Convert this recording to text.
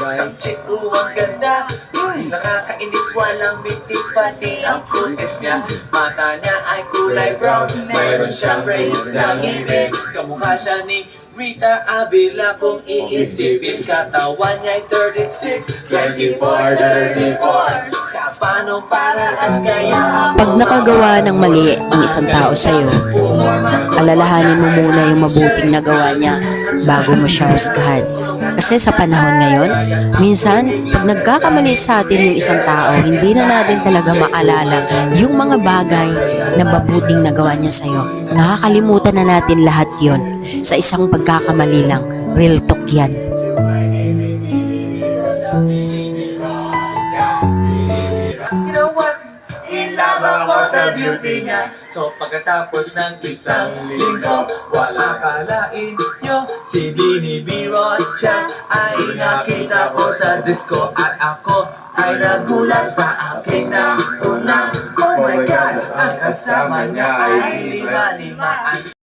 Isang chick, ang ganda. Nakakainis, walang mitis, pati ang putis niya. Mata niya ay kulay brown, mayroon siyang braces sa ngipin. Kamukha siya ni Rita Avila kung iisipin. Katawan niya'y 36, 24, 34. Sa paano paraan kaya Pag nakagawa ng mali ang isang tao sa'yo, alalahanin mo muna yung mabuting nagawa niya bago mo siya husgahan. Kasi sa panahon ngayon, minsan, pag nagkakamali sa atin yung isang tao, hindi na natin talaga maalala yung mga bagay na mabuting nagawa niya sa'yo. Nakakalimutan na natin lahat yon sa isang pagkakamali lang. Real talk yan. You know what? In love ako sa beauty niya. So pagkatapos ng isang linggo, wala kalain nyo, si Binibiro siya ay nakita ko sa disco. At ako ay nagulat sa aking nauna. Oh my God, ang kasama niya ay lima-limaan.